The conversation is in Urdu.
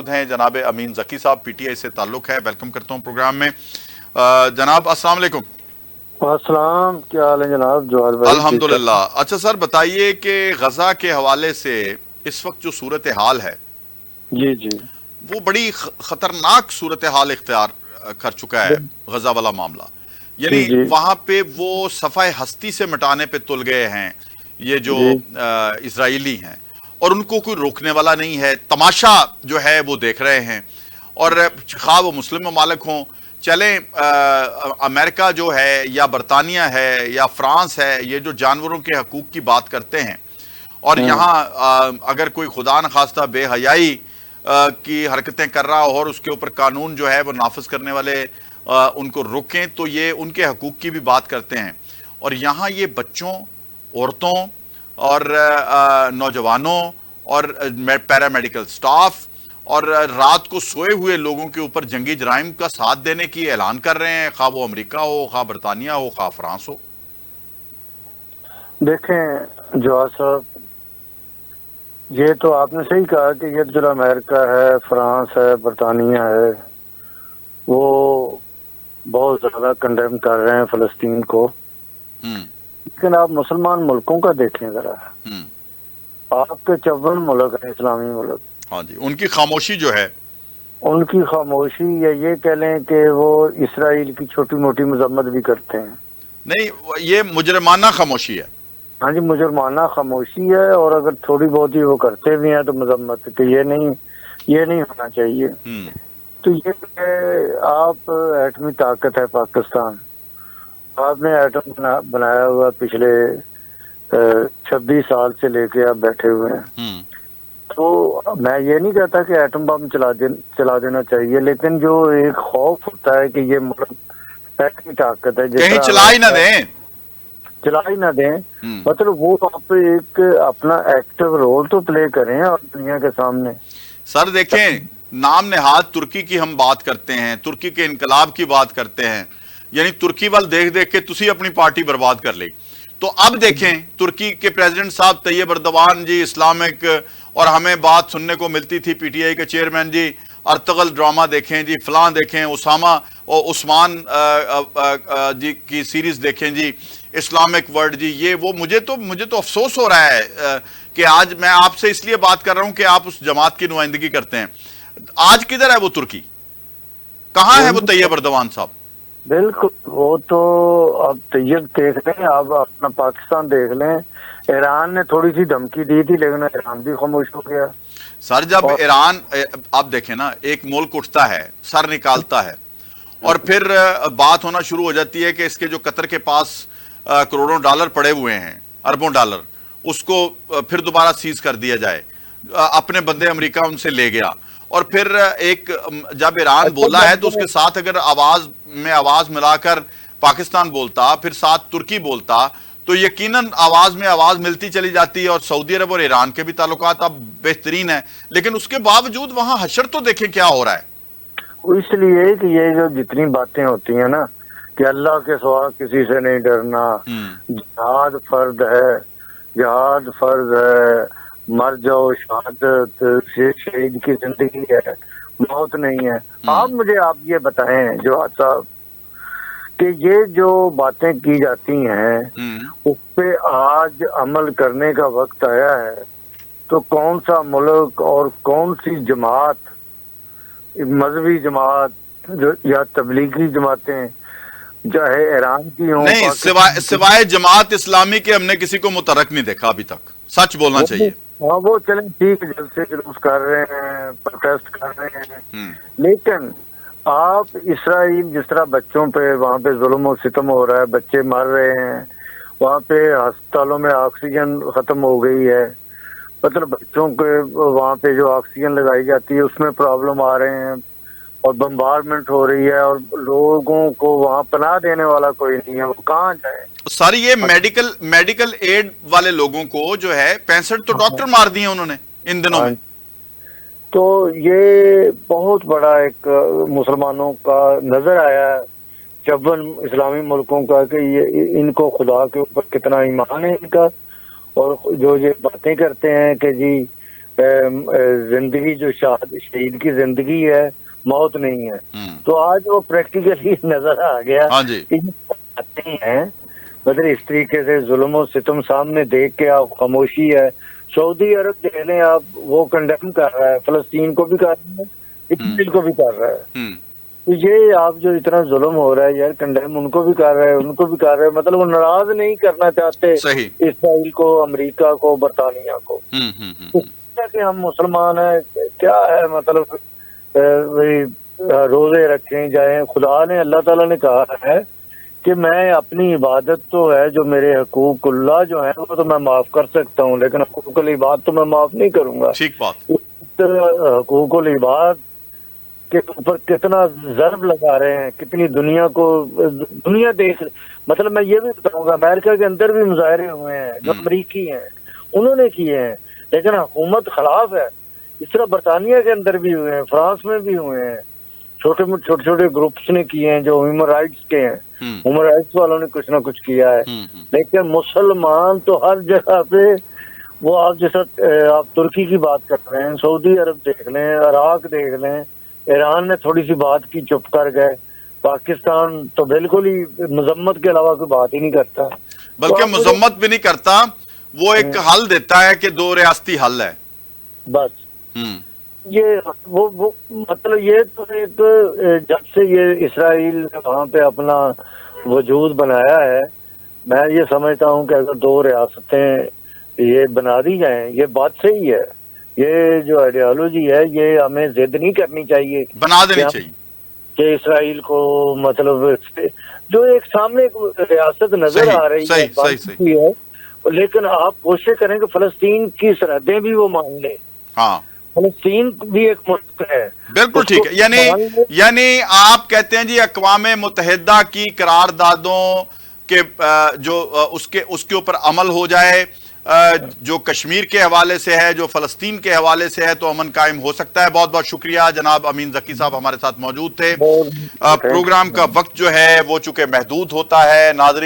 موجود ہیں جناب امین ذکی صاحب، پی ٹی آئی سے تعلق ہے، ویلکم کرتا ہوں پروگرام میں۔ جناب السلام علیکم۔ السلام، کیا حال ہے جناب؟ جوہر بھائی الحمدللہ۔ اچھا سر بتائیے کہ غزہ کے حوالے سے اس وقت جو صورتحال ہے جی وہ بڑی خطرناک صورتحال اختیار کر چکا ہے غزہ والا معاملہ، یعنی جی وہاں پہ وہ صفحہ ہستی سے مٹانے پہ تل گئے ہیں یہ جو اسرائیلی ہیں، اور ان کو کوئی روکنے والا نہیں ہے، تماشا جو ہے وہ دیکھ رہے ہیں، اور خواہ وہ مسلم ممالک ہوں، چلیں امریکہ جو ہے یا برطانیہ ہے یا فرانس ہے، یہ جو جانوروں کے حقوق کی بات کرتے ہیں، اور یہاں اگر کوئی خدا نخواستہ بے حیائی کی حرکتیں کر رہا ہو اور اس کے اوپر قانون جو ہے وہ نافذ کرنے والے ان کو روکیں تو یہ ان کے حقوق کی بھی بات کرتے ہیں، اور یہاں یہ بچوں، عورتوں اور نوجوانوں اور پیرامیڈیکل سٹاف اور رات کو سوئے ہوئے لوگوں کے اوپر جنگی جرائم کا ساتھ دینے کی اعلان کر رہے ہیں، خواہ وہ امریکہ ہو، خواہ برطانیہ ہو، خواہ فرانس ہو۔ دیکھیں جوہر صاحب، یہ تو آپ نے صحیح کہا کہ یہ جو امریکہ ہے، فرانس ہے، برطانیہ ہے، وہ بہت زیادہ کنڈیم کر رہے ہیں فلسطین کو، لیکن آپ مسلمان ملکوں کا دیکھیں ذرا، آپ کے 54 ملک ہیں اسلامی ملک، ہاں جی، ان کی خاموشی جو ہے، ان کی خاموشی، یا یہ کہہ لیں کہ وہ اسرائیل کی چھوٹی موٹی مذمت بھی کرتے ہیں۔ نہیں، یہ مجرمانہ خاموشی ہے۔ ہاں جی، مجرمانہ خاموشی ہے، اور اگر تھوڑی بہت ہی وہ کرتے بھی ہیں تو مذمت کہ یہ نہیں ہونا چاہیے۔ تو یہ آپ ایٹمی طاقت ہے پاکستان، آپ نے ایٹم بنایا ہوا پچھلے 26 سال سے لے کے آپ بیٹھے ہوئے ہیں، تو میں یہ نہیں کہتا کہ ایٹم بم چلا دینا چاہیے، لیکن جو ایک خوف ہوتا ہے کہ یہ ملک ایٹمی طاقت ہے، کہیں چلا ہی نہ دیں، مطلب وہ آپ ایک اپنا ایکٹیو رول تو پلے کریں اور دنیا کے سامنے۔ سر دیکھیں، نام نہاد ترکی کی ہم بات کرتے ہیں، ترکی کے انقلاب کی بات کرتے ہیں، یعنی ترکی وال دیکھ دیکھ کے تسی اپنی پارٹی برباد کر لی۔ تو اب دیکھیں ترکی کے پریزیڈنٹ صاحب طیب اردوان جی، اسلامک، اور ہمیں بات سننے کو ملتی تھی پی ٹی آئی کے چیئرمین جی، ارطغرل ڈرامہ دیکھیں جی، فلاں دیکھیں، اسامہ اور عثمان جی کی سیریز دیکھیں جی، اسلامک ورلڈ جی، یہ وہ مجھے تو افسوس ہو رہا ہے کہ آج میں آپ سے اس لیے بات کر رہا ہوں کہ آپ اس جماعت کی نمائندگی کرتے ہیں۔ آج کدھر ہے وہ ترکی؟ کہاں ہے وہ طیب اردوان صاحب؟ بالکل، وہ تو اب طیب دیکھ لیں، آپ اپنا پاکستان دیکھ لیں، ایران نے تھوڑی سی دھمکی دی تھی لیکن ایران بھی خاموش ہو گیا۔ سر جب ایران، آپ دیکھیں نا، ایک ملک اٹھتا ہے، سر نکالتا ہے، اور پھر بات ہونا شروع ہو جاتی ہے کہ اس کے جو قطر کے پاس کروڑوں ڈالر پڑے ہوئے ہیں، اربوں ڈالر، اس کو پھر دوبارہ سیز کر دیا جائے، اپنے بندے امریکہ ان سے لے گیا، اور پھر ایک جب ایران بولا ہے تو اس کے ساتھ اگر آواز ملا کر پاکستان بولتا، پھر ساتھ ترکی بولتا، تو یقیناً آواز میں آواز ملتی چلی جاتی ہے، اور سعودی عرب اور ایران کے بھی تعلقات اب بہترین ہیں، لیکن اس کے باوجود وہاں حشر تو دیکھیں کیا ہو رہا ہے۔ اس لیے کہ یہ جو جتنی باتیں ہوتی ہیں نا کہ اللہ کے سوا کسی سے نہیں ڈرنا، جہاد فرض ہے، جہاد فرض ہے، مر جاؤ شہادت، شہید کی زندگی ہے، موت نہیں ہے۔ آپ یہ بتائیں جو صاحب کہ یہ جو باتیں کی جاتی ہیں اس پہ آج عمل کرنے کا وقت آیا ہے، تو کون سا ملک اور کون سی جماعت، مذہبی جماعت یا تبلیغی جماعتیں، چاہے ایران کی ہوں، نہیں، سوائے جماعت اسلامی کے ہم نے کسی کو متحرک نہیں دیکھا ابھی تک، سچ بولنا چاہیے۔ وہ چلیں ٹھیک، جلسے جلوس کر رہے ہیں، پروٹیسٹ کر رہے ہیں، لیکن آپ اسرائیل جس طرح بچوں پہ وہاں پہ ظلم و ستم ہو رہا ہے، بچے مر رہے ہیں، وہاں پہ ہسپتالوں میں آکسیجن ختم ہو گئی ہے، مطلب بچوں کے وہاں پہ جو آکسیجن لگائی جاتی ہے اس میں پرابلم آ رہے ہیں، اور بمبارمنٹ ہو رہی ہے، اور لوگوں کو وہاں پناہ دینے والا کوئی نہیں ہے، وہ کہاں جائے؟ ساری یہ میڈیکل ایڈ والے لوگوں کو جو ہے 65 تو ڈاکٹر مار دیے انہوں نے ان دنوں میں۔ تو یہ بہت بڑا ایک مسلمانوں کا نظر آیا ہے 54 اسلامی ملکوں کا کہ یہ ان کو خدا کے اوپر کتنا ایمان ہے ان کا، اور جو یہ باتیں کرتے ہیں کہ جی زندگی جو شہید کی زندگی ہے، موت نہیں ہے۔ تو آج وہ پریکٹیکلی نظر آ گیا ہاں جی، کہ آتے ہیں مطلب اس طریقے سے ظلم و ستم سامنے دیکھ کے آپ خاموشی ہے۔ سعودی عرب دیکھ لیں آپ، وہ کنڈیم کر رہا ہے، فلسطین کو بھی کر رہا ہے، اسرائیل کو بھی کر رہا ہے۔ تو یہ آپ جو اتنا ظلم ہو رہا ہے یار، کنڈیم ان کو بھی کر رہے ہیں، ان کو بھی کر رہے ہیں، مطلب وہ ناراض نہیں کرنا چاہتے صحیح، اسرائیل کو، امریکہ کو، برطانیہ کو۔ کہ ہم مسلمان ہیں، کیا ہے مطلب روزے رکھیں جائیں، خدا نے، اللہ تعالیٰ نے کہا ہے کہ میں اپنی عبادت تو ہے جو میرے حقوق اللہ جو ہیں وہ تو میں معاف کر سکتا ہوں، لیکن حقوق العباد تو میں معاف نہیں کروں گا۔ ٹھیک بات، حقوق العباد کے اوپر کتنا ضرب لگا رہے ہیں، کتنی دنیا دیکھ، مطلب میں یہ بھی بتاؤں گا امریکہ کے اندر بھی مظاہرے ہوئے ہیں جو امریکی ہیں، انہوں نے کیے ہیں، لیکن حکومت خلاف ہے۔ اس طرح برطانیہ کے اندر بھی ہوئے ہیں، فرانس میں بھی ہوئے ہیں، چھوٹے چھوٹے گروپس نے کیے ہیں جو ہیومن رائٹس کے ہیں، ہیومن رائٹس والوں نے کچھ نہ کچھ کیا ہے۔ لیکن مسلمان تو ہر جگہ پہ، وہ آپ جیسا آپ ترکی کی بات کر رہے ہیں، سعودی عرب دیکھ لیں، عراق دیکھ لیں، ایران نے تھوڑی سی بات کی چپ کر گئے، پاکستان تو بالکل ہی مذمت کے علاوہ کوئی بات ہی نہیں کرتا، بلکہ مذمت بھی نہیں کرتا، وہ ایک حل دیتا ہے کہ 2 ریاستی حل ہے بس۔ یہ وہ مطلب یہ تو ایک، جب سے یہ اسرائیل نے وہاں پہ اپنا وجود بنایا ہے، میں یہ سمجھتا ہوں کہ اگر 2 ریاستیں یہ بنا دی جائیں، یہ بات صحیح ہے۔ یہ جو آئیڈیالوجی ہے یہ ہمیں ضد نہیں کرنی چاہیے، بنا دینی چاہیے کہ اسرائیل کو مطلب جو ایک سامنے ریاست نظر آ رہی ہے، صحیح ہے، لیکن آپ کوشش کریں کہ فلسطین کی سرحدیں بھی وہ مان لیں۔ ہاں فلسطین بھی ایک ملک ہے، بالکل ٹھیک ہے، یعنی آپ کہتے ہیں جی اقوام متحدہ کی قراردادوں کے جو اس کے اوپر عمل ہو جائے، جو کشمیر کے حوالے سے ہے، جو فلسطین کے حوالے سے ہے، تو امن قائم ہو سکتا ہے۔ بہت بہت شکریہ جناب امین ذکی صاحب ہمارے ساتھ موجود تھے۔ پروگرام کا وقت جو ہے وہ چونکہ محدود ہوتا ہے، ناظرین